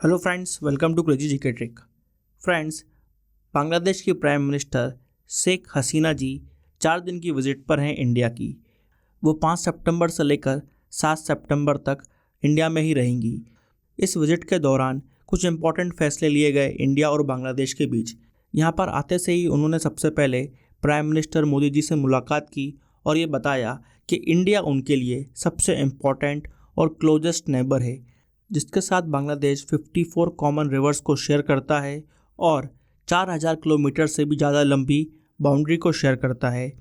Hello friends, welcome to crazy GK trick. Friends, Bangladesh की prime minister Sheikh Hasina ji 4 दिन की visit पर हैं इंडिया की। वो 5 सितंबर से लेकर 7 सितंबर तक इंडिया में ही रहेंगी। इस विज़िट के दौरान कुछ इम्पॉर्टेंट फैसले लिए गए इंडिया और बांग्लादेश के बीच। यहाँ पर आते से ही उन्होंने सबसे पहले प्राइम मिनिस्टर मोदी जी से मुलाकात की और ये बताया कि इंडिया उनके लिए सबसे इम्पॉर्टेंट और क्लोजेस्ट नेबर है, जिसके साथ बांग्लादेश 54 कॉमन रिवर्स को शेयर करता है और 4000 किलोमीटर से भी ज़्यादा लंबी बाउंड्री को शेयर करता है।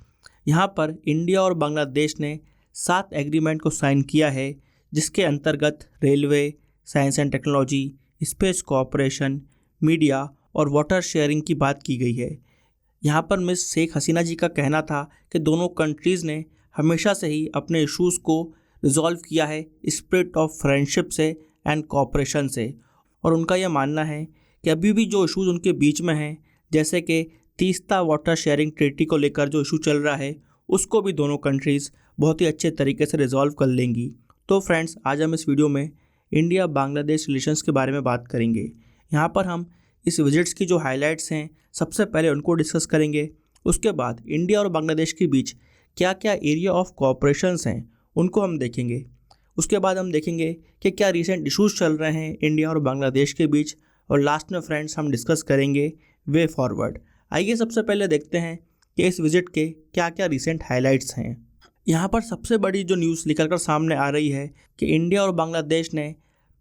यहाँ पर इंडिया और बांग्लादेश ने 7 एग्रीमेंट को साइन किया है, जिसके अंतर्गत railway, science and technology, space cooperation, media और वाटर शेयरिंग की बात की गई है। यहाँ पर मिस शेख हसीना जी का कहना था कि दोनों कंट्रीज़ ने हमेशा से ही अपने इश्यूज़ को रिजॉल्व किया है स्पिरिट ऑफ फ्रेंडशिप से एंड कोऑपरेशन से, और उनका यह मानना है कि अभी भी जो इश्यूज़ उनके बीच में हैं, जैसे कि तीस्ता वाटर शेयरिंग ट्रीटी को लेकर जो इशू चल रहा है, उसको भी दोनों कंट्रीज़ बहुत ही अच्छे तरीके से रिजॉल्व कर लेंगी। तो फ्रेंड्स, आज हम इस वीडियो में इंडिया बांग्लादेश रिलेशंस के बारे में बात करेंगे। यहाँ पर हम इस विजिट्स की जो हाइलाइट्स हैं, सबसे पहले उनको डिस्कस करेंगे। उसके बाद इंडिया और बांग्लादेश के बीच क्या क्या एरिया ऑफ कोऑपरेशंस हैं, उनको हम देखेंगे। उसके बाद हम देखेंगे कि क्या रीसेंट इश्यूज़ चल रहे हैं इंडिया और बांग्लादेश के बीच, और लास्ट में फ्रेंड्स हम डिस्कस करेंगे वे फॉरवर्ड। आइए सबसे पहले देखते हैं कि इस विज़िट के क्या क्या रीसेंट हाइलाइट्स हैं। यहाँ पर सबसे बड़ी जो न्यूज़ निकल कर सामने आ रही है कि इंडिया और बांग्लादेश ने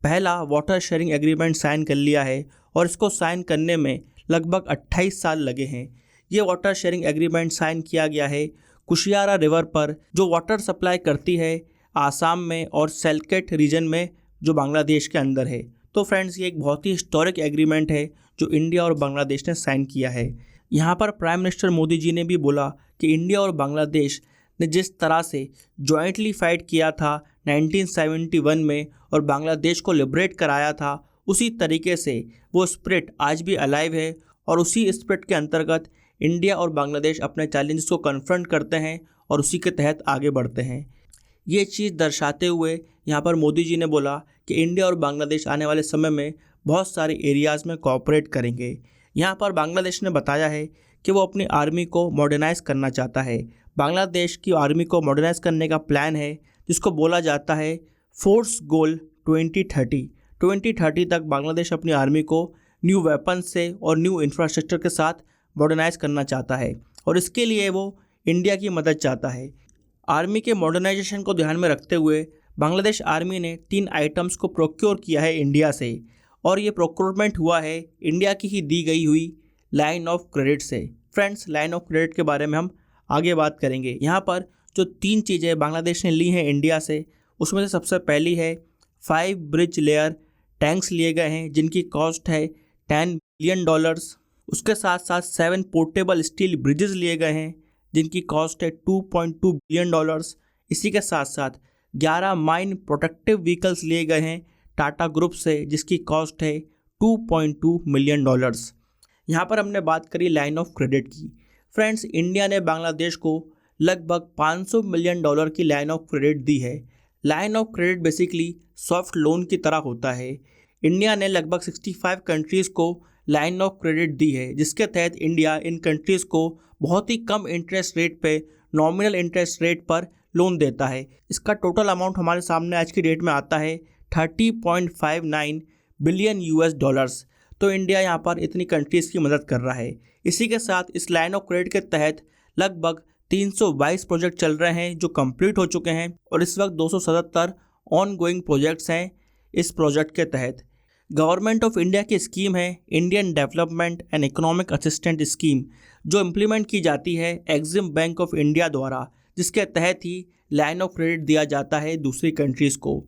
पहला वाटर शेयरिंग एग्रीमेंट साइन कर लिया है और इसको साइन करने में लगभग 28 साल लगे हैं। ये वाटर शेयरिंग एग्रीमेंट साइन किया गया है कुशियारा रिवर पर, जो वाटर सप्लाई करती है आसाम में और सेलकेट रीजन में जो बांग्लादेश के अंदर है। तो फ्रेंड्स, ये एक बहुत ही हिस्टोरिक एग्रीमेंट है जो इंडिया और बांग्लादेश ने साइन किया है। यहाँ पर प्राइम मिनिस्टर मोदी जी ने भी बोला कि इंडिया और बांग्लादेश ने जिस तरह से जॉइंटली फाइट किया था 1971 में और बांग्लादेश को लिबरेट कराया था, उसी तरीके से वो स्पिरिट आज भी अलाइव है और उसी स्पिरिट के अंतर्गत इंडिया और बांग्लादेश अपने चैलेंजेस को कन्फ्रंट करते हैं और उसी के तहत आगे बढ़ते हैं। ये चीज़ दर्शाते हुए यहाँ पर मोदी जी ने बोला कि इंडिया और बांग्लादेश आने वाले समय में बहुत सारे एरियाज़ में कोऑपरेट करेंगे। यहाँ पर बांग्लादेश ने बताया है कि वो अपनी आर्मी को मॉडर्नाइज़ करना चाहता है। बांग्लादेश की आर्मी को मॉडर्नाइज़ करने का प्लान है, जिसको बोला जाता है फोर्स गोल 2030 तक बांग्लादेश अपनी आर्मी को न्यू वेपन से और न्यू इंफ्रास्ट्रक्चर के साथ मॉडर्नाइज़ करना चाहता है, और इसके लिए वो इंडिया की मदद चाहता है। आर्मी के मॉडर्नाइजेशन को ध्यान में रखते हुए बांग्लादेश आर्मी ने 3 आइटम्स को प्रोक्योर किया है इंडिया से, और ये प्रोक्योरमेंट हुआ है इंडिया की ही दी गई हुई लाइन ऑफ क्रेडिट से। फ्रेंड्स, लाइन ऑफ क्रेडिट के बारे में हम आगे बात करेंगे। यहाँ पर जो 3 चीज़ें बांग्लादेश ने ली हैं इंडिया से, उसमें से सबसे पहली है 5 ब्रिज लेयर टैंक्स लिए गए हैं, जिनकी कॉस्ट है $10 बिलियन। उसके साथ साथ 7 पोर्टेबल स्टील ब्रिजेस लिए गए हैं, जिनकी कॉस्ट है $2.2 बिलियन। इसी के साथ साथ 11 माइन प्रोटेक्टिव व्हीकल्स लिए गए हैं टाटा ग्रुप से, जिसकी कॉस्ट है $2.2 मिलियन। यहाँ पर हमने बात करी लाइन ऑफ क्रेडिट की। फ्रेंड्स, इंडिया ने बांग्लादेश को लगभग $500 मिलियन की लाइन ऑफ क्रेडिट दी है। Line of credit basically soft loan की तरह होता है। इंडिया ने लगभग 65 कंट्रीज़ को लाइन ऑफ क्रेडिट दी है, जिसके तहत इंडिया इन कंट्रीज़ को बहुत ही कम इंटरेस्ट रेट पे, नॉमिनल इंटरेस्ट रेट पर लोन देता है। इसका टोटल अमाउंट हमारे सामने आज की डेट में आता है $30.59 बिलियन। तो इंडिया यहाँ पर इतनी कंट्रीज़ की मदद कर रहा है। इसी के साथ इस लाइन ऑफ क्रेडिट के तहत लगभग 322 प्रोजेक्ट चल रहे हैं जो कंप्लीट हो चुके हैं, और इस वक्त 277 ऑन गोइंग प्रोजेक्ट्स हैं इस प्रोजेक्ट के तहत। गवर्नमेंट ऑफ इंडिया की स्कीम है Indian development and economic assistant scheme, जो इम्प्लीमेंट की जाती है एग्जिम बैंक ऑफ इंडिया द्वारा, जिसके तहत ही लाइन ऑफ क्रेडिट दिया जाता है दूसरी कंट्रीज़ को।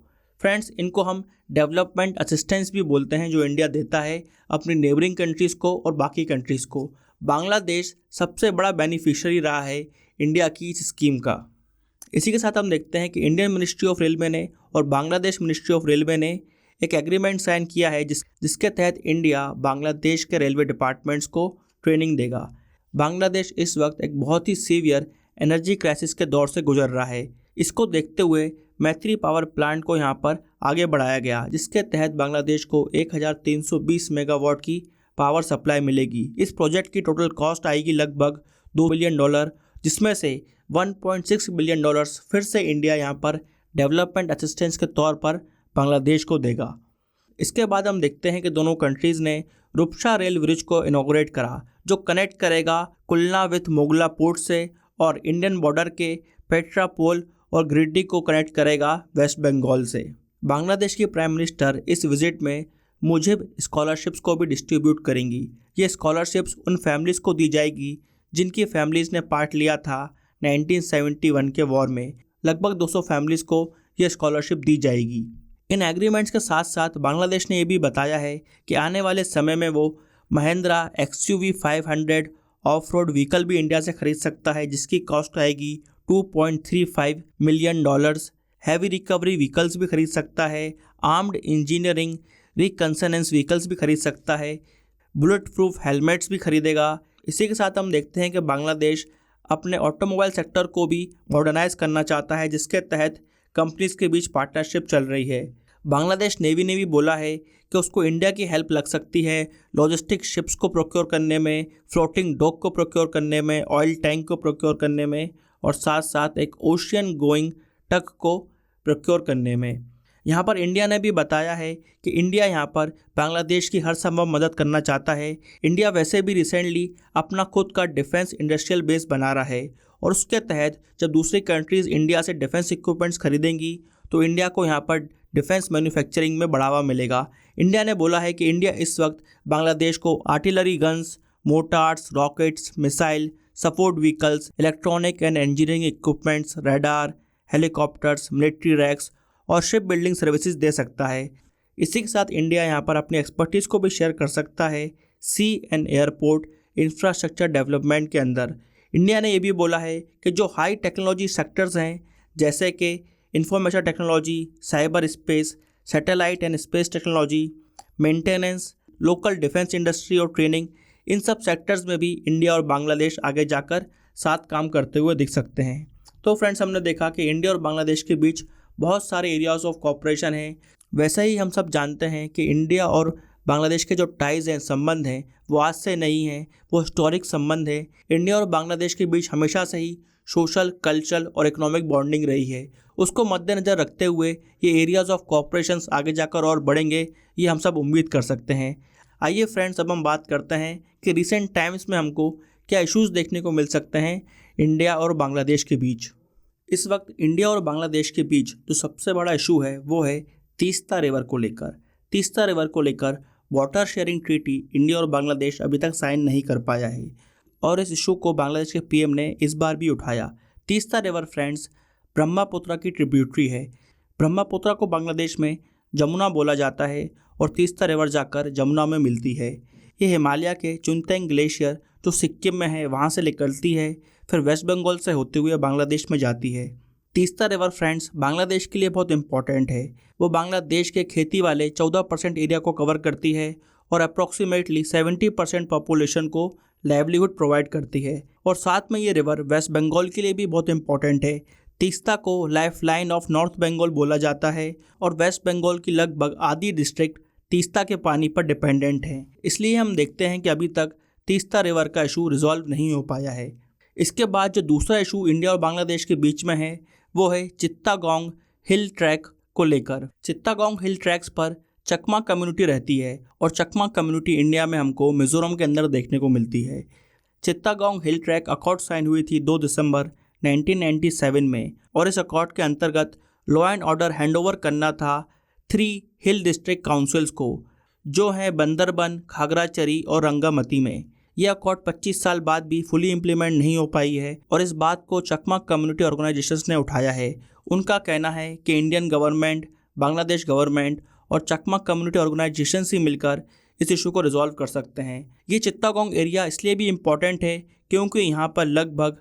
फ्रेंड्स, इनको हम डेवलपमेंट असिस्टेंस भी बोलते हैं, जो इंडिया देता है अपनी नेबरिंग कंट्रीज़ को और बाकी कंट्रीज़ को। बांग्लादेश सबसे बड़ा बेनिफिशियरी रहा है इंडिया की इस स्कीम का। इसी के साथ हम देखते हैं कि इंडियन मिनिस्ट्री ऑफ रेलवे ने और बांग्लादेश मिनिस्ट्री ऑफ रेलवे ने एक एग्रीमेंट साइन किया है, जिसके तहत इंडिया बांग्लादेश के रेलवे डिपार्टमेंट्स को ट्रेनिंग देगा। बांग्लादेश इस वक्त एक बहुत ही सीवियर एनर्जी क्राइसिस के दौर से गुजर रहा है। इसको देखते हुए मैत्री पावर प्लांट को यहाँ पर आगे बढ़ाया गया, जिसके तहत बांग्लादेश को 1320 मेगावाट की पावर सप्लाई मिलेगी। इस प्रोजेक्ट की टोटल कॉस्ट आएगी लगभग $2 बिलियन, जिसमें से $1.6 बिलियन फिर से इंडिया यहाँ पर डेवलपमेंट असिस्टेंस के तौर पर बांग्लादेश को देगा। इसके बाद हम देखते हैं कि दोनों कंट्रीज़ ने रूपसा रेल ब्रिज को इनॉग्रेट करा, जो कनेक्ट करेगा कुलना विथ मोगला पोर्ट से और इंडियन बॉर्डर के पेट्रापोल और गिरिडीह को कनेक्ट करेगा वेस्ट बंगाल से। बांग्लादेश की प्राइम मिनिस्टर इस विजिट में मुजिब स्कॉलरशिप्स को भी डिस्ट्रीब्यूट करेंगी। ये स्कॉलरशिप्स उन फैमिलीज़ को दी जाएगी जिनकी फैमिलीज़ ने पार्ट लिया था 1971 के वॉर में। लगभग 200 फैमिलीज़ को ये स्कॉलरशिप दी जाएगी। इन एग्रीमेंट्स के साथ साथ बांग्लादेश ने ये भी बताया है कि आने वाले समय में वो Mahindra XUV 500 of road vehicle भी इंडिया से खरीद सकता है, जिसकी कॉस्ट आएगी $2.35 मिलियन। हैवी रिकवरी व्हीकल्स भी खरीद सकता है, आर्म्ड इंजीनियरिंग रिकन्सनेंस व्हीकल्स भी खरीद सकता है, बुलेट प्रूफ हेलमेट्स भी खरीदेगा। इसी के साथ हम देखते हैं कि बांग्लादेश अपने ऑटोमोबाइल सेक्टर को भी मॉडर्नाइज करना चाहता है, जिसके तहत कंपनीज के बीच पार्टनरशिप चल रही है। बांग्लादेश नेवी ने भी बोला है कि उसको इंडिया की हेल्प लग सकती है लॉजिस्टिक शिप्स को प्रोक्योर करने में, फ्लोटिंग डॉक को प्रोक्योर करने में, ऑयल टैंक को प्रोक्योर करने में और साथ साथ एक ओशियन गोइंग टक को प्रोक्योर करने में। यहाँ पर इंडिया ने भी बताया है कि इंडिया यहाँ पर बांग्लादेश की हर संभव मदद करना चाहता है। इंडिया वैसे भी रिसेंटली अपना खुद का डिफेंस इंडस्ट्रियल बेस बना रहा है और उसके तहत जब दूसरी कंट्रीज़ इंडिया से डिफेंस इक्विपमेंट्स खरीदेंगी तो इंडिया को यहाँ पर डिफेंस मैन्युफैक्चरिंग में बढ़ावा मिलेगा। इंडिया ने बोला है कि इंडिया इस वक्त बांग्लादेश को artillery guns, mortars, rockets, missile, support vehicles, electronic and engineering equipments, radar, helicopters, military racks और शिप बिल्डिंग सर्विसेज दे सकता है। इसी के साथ इंडिया यहाँ पर अपनी एक्सपर्टीज़ को भी शेयर कर सकता है सी एंड एयरपोर्ट इंफ्रास्ट्रक्चर डेवलपमेंट के अंदर। इंडिया ने यह भी बोला है कि जो हाई टेक्नोलॉजी सेक्टर्स हैं जैसे कि information technology, cyber space, satellite and space technology, maintenance, local defence industry और ट्रेनिंग, इन सब सेक्टर्स में भी इंडिया और बांग्लादेश आगे जाकर साथ काम करते हुए दिख सकते हैं। तो फ्रेंड्स, हमने देखा कि इंडिया और बांग्लादेश के बीच बहुत सारे एरियाज़ ऑफ कॉपरेशन हैं। वैसे ही हम सब जानते हैं कि इंडिया और बांग्लादेश के जो टाइज़ हैं, संबंध हैं, वो आज से नहीं हैं, वो हिस्टोरिक संबंध है। इंडिया और बांग्लादेश के बीच हमेशा से ही सोशल, कल्चरल और इकोनॉमिक बॉन्डिंग रही है। उसको मद्देनज़र रखते हुए ये एरियाज़ ऑफ कॉपरेशंस आगे जाकर और बढ़ेंगे, ये हम सब उम्मीद कर सकते हैं। आइए फ्रेंड्स, अब हम बात करते हैं कि रिसेंट टाइम्स में हमको क्या इश्यूज़ देखने को मिल सकते हैं इंडिया और बांग्लादेश के बीच। इस वक्त इंडिया और बांग्लादेश के बीच जो सबसे बड़ा इशू है वो है तीस्ता रिवर को लेकर। तीस्ता रिवर को लेकर वाटर शेयरिंग ट्रीटी इंडिया और बांग्लादेश अभी तक साइन नहीं कर पाया है और इस इशू को बांग्लादेश के पीएम ने इस बार भी उठाया। तीस्ता रिवर फ्रेंड्स ब्रह्मपुत्रा की ट्रिब्यूटरी है। ब्रह्मपुत्रा को बांग्लादेश में जमुना बोला जाता है और तीस्ता रिवर जाकर जमुना में मिलती है। ये हिमालय के चुनतेंग ग्लेशियर जो सिक्किम में है वहाँ से निकलती है, फिर वेस्ट बंगाल से होते हुए बांग्लादेश में जाती है। तीस्ता रिवर फ्रेंड्स बांग्लादेश के लिए बहुत इंपॉर्टेंट है। वो बांग्लादेश के खेती वाले 14% एरिया को कवर करती है और अप्रॉक्सीमेटली 70% पॉपुलेशन को लाइवलीहुड प्रोवाइड करती है। और साथ में ये रिवर वेस्ट बंगाल के लिए भी बहुत इंपॉर्टेंट है। तीस्ता को life line of north Bengal बोला जाता है और वेस्ट बंगाल की लगभग आधी डिस्ट्रिक्ट तीस्ता के पानी पर डिपेंडेंट है। इसलिए हम देखते हैं कि अभी तक तीस्ता रिवर का इशू रिजॉल्व नहीं हो पाया है। इसके बाद जो दूसरा इशू इंडिया और बांग्लादेश के बीच में है वो है चित्तागोंग हिल ट्रैक को लेकर। चित्तागोंग हिल ट्रैक्स पर चकमा कम्युनिटी रहती है और चकमा कम्युनिटी इंडिया में हमको मिजोरम के अंदर देखने को मिलती है। चित्तागोंग हिल ट्रैक अकॉर्ड साइन हुई थी 2 दिसंबर 1997 में और इस अकॉर्ड के अंतर्गत लॉ एंड ऑर्डर हैंडओवर करना था 3 हिल डिस्ट्रिक्ट काउंसिल्स को, जो हैं बंदरबन, खागराचरी और रंगामती में। यह अकॉर्ड 25 साल बाद भी फुली इम्प्लीमेंट नहीं हो पाई है और इस बात को चकमा कम्युनिटी ऑर्गेनाइजेशंस ने उठाया है। उनका कहना है कि इंडियन गवर्नमेंट, बांग्लादेश गवर्नमेंट और चकमा कम्युनिटी ऑर्गेनाइजेशन ही मिलकर इस इशू को रिजॉल्व कर सकते हैं। ये चित्तागोंग एरिया इसलिए भी इम्पॉर्टेंट है क्योंकि यहाँ पर लगभग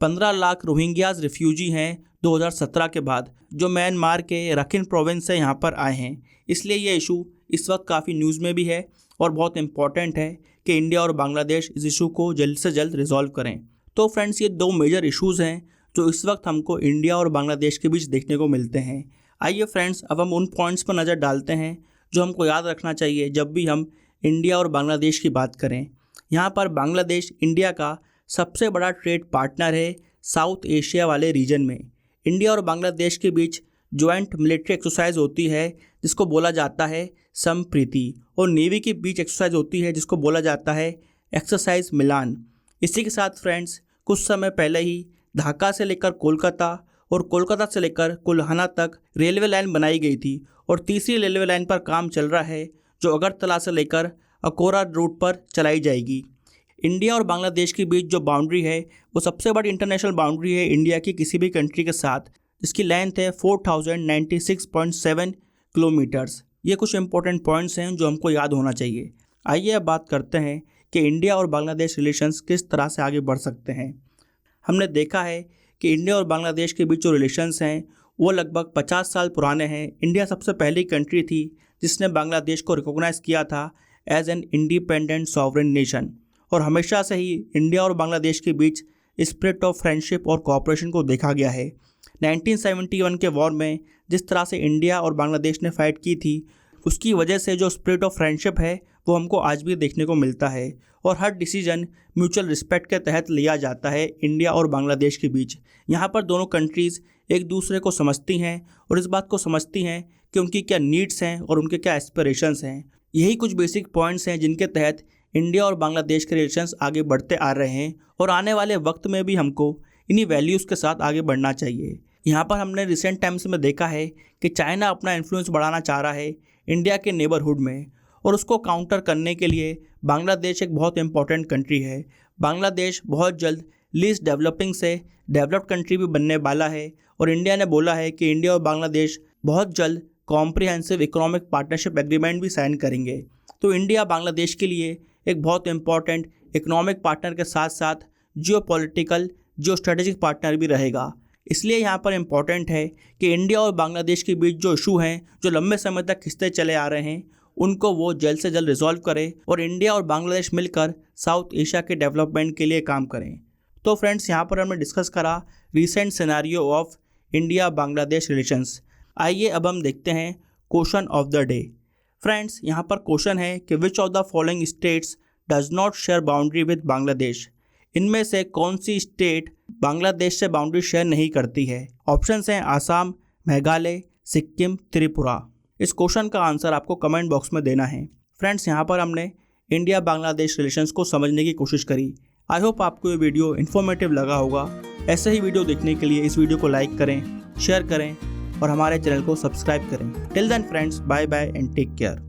15 लाख रोहिंग्याज रिफ्यूजी हैं 2017 के बाद, जो म्यांमार के रखिन प्रोविंस से यहाँ पर आए हैं। इसलिए ये इशू इस वक्त काफ़ी न्यूज़ में भी है और बहुत इंपॉर्टेंट है कि इंडिया और बांग्लादेश इस इशू को जल्द से जल्द रिजॉल्व करें। तो फ्रेंड्स, ये 2 मेजर इश्यूज़ हैं जो इस वक्त हमको इंडिया और बांग्लादेश के बीच देखने को मिलते हैं। आइए फ्रेंड्स, अब हम उन पॉइंट्स पर नज़र डालते हैं जो हमको याद रखना चाहिए जब भी हम इंडिया और बांग्लादेश की बात करें। यहाँ पर बांग्लादेश इंडिया का सबसे बड़ा ट्रेड पार्टनर है साउथ एशिया वाले रीजन में। इंडिया और बांग्लादेश के बीच ज्वाइंट मिलिट्री एक्सरसाइज होती है जिसको बोला जाता है संप्रीति, और नेवी के बीच एक्सरसाइज होती है जिसको बोला जाता है एक्सरसाइज मिलान। इसी के साथ फ्रेंड्स, कुछ समय पहले ही ढाका से लेकर कोलकाता और कोलकाता से लेकर कुल्हाना तक रेलवे लाइन बनाई गई थी, और तीसरी रेलवे लाइन पर काम चल रहा है जो अगरतला से लेकर अकोरा रूट पर चलाई जाएगी। इंडिया और बांग्लादेश के बीच जो बाउंड्री है वो सबसे बड़ी इंटरनेशनल बाउंड्री है इंडिया की किसी भी कंट्री के साथ, जिसकी लेंथ है 4096.7 किलोमीटर्स। ये कुछ इंपॉर्टेंट पॉइंट्स हैं जो हमको याद होना चाहिए। आइए अब बात करते हैं कि इंडिया और बांग्लादेश रिलेशंस किस तरह से आगे बढ़ सकते हैं। हमने देखा है कि इंडिया और बांग्लादेश के बीच जो रिलेशंस हैं वो लगभग 50 साल पुराने हैं। इंडिया सबसे पहली कंट्री थी जिसने बांग्लादेश को रिकॉग्नाइज़ किया था as an independent sovereign nation, और हमेशा से ही इंडिया और बांग्लादेश के बीच स्पिरिट ऑफ फ्रेंडशिप और कोऑपरेशन को देखा गया है। 1971 के वॉर में जिस तरह से इंडिया और बांग्लादेश ने फाइट की थी, उसकी वजह से जो स्पिरिट ऑफ फ्रेंडशिप है वो हमको आज भी देखने को मिलता है, और हर डिसीजन म्यूचुअल रिस्पेक्ट के तहत लिया जाता है इंडिया और बांग्लादेश के बीच। यहाँ पर दोनों कंट्रीज़ एक दूसरे को समझती हैं और इस बात को समझती हैं कि उनकी क्या नीड्स हैं और उनके क्या एस्पिरेशंस हैं। यही कुछ बेसिक पॉइंट्स हैं जिनके तहत इंडिया और बांग्लादेश के रिलेशंस आगे बढ़ते आ रहे हैं, और आने वाले वक्त में भी हमको इन्हीं वैल्यूज़ के साथ आगे बढ़ना चाहिए। यहाँ पर हमने रिसेंट टाइम्स में देखा है कि चाइना अपना इन्फ्लुएंस बढ़ाना चाह रहा है इंडिया के नेबरहुड में, और उसको काउंटर करने के लिए बांग्लादेश एक बहुत इंपॉर्टेंट कंट्री है। बांग्लादेश बहुत जल्द लीस्ट डेवलपिंग से डेवलप्ड कंट्री भी बनने वाला है, और इंडिया ने बोला है कि इंडिया और बांग्लादेश बहुत जल्द कॉम्प्रिहेंसिव इकोनॉमिक पार्टनरशिप एग्रीमेंट भी साइन करेंगे। तो इंडिया बांग्लादेश के लिए एक बहुत इंपॉर्टेंट इकोनॉमिक पार्टनर के साथ साथ जियोपॉलिटिकल स्ट्रेटेजिक पार्टनर भी रहेगा। इसलिए यहाँ पर इम्पॉर्टेंट है कि इंडिया और बांग्लादेश के बीच जो इशू हैं जो लंबे समय तक खिंचते चले आ रहे हैं उनको वो जल्द से जल्द रिजॉल्व करे, और इंडिया और बांग्लादेश मिलकर साउथ एशिया के डेवलपमेंट के लिए काम करें। तो फ्रेंड्स, यहाँ पर हमने डिस्कस करा recent scenario of India Bangladesh relations. आइए अब हम देखते हैं question of the day. Friends, यहाँ पर क्वेश्चन है कि which of the following states does not share boundary with Bangladesh. इनमें से कौन सी स्टेट बांग्लादेश से बाउंड्री शेयर नहीं करती है। ऑप्शंस हैं आसाम, मेघालय, सिक्किम, त्रिपुरा। इस क्वेश्चन का आंसर आपको कमेंट बॉक्स में देना है। फ्रेंड्स, यहाँ पर हमने इंडिया बांग्लादेश रिलेशंस को समझने की कोशिश करी। आई होप आपको ये वीडियो इन्फॉर्मेटिव लगा होगा। ऐसे ही वीडियो देखने के लिए इस वीडियो को लाइक करें, शेयर करें और हमारे चैनल को सब्सक्राइब करें। Till then friends, bye bye and take care.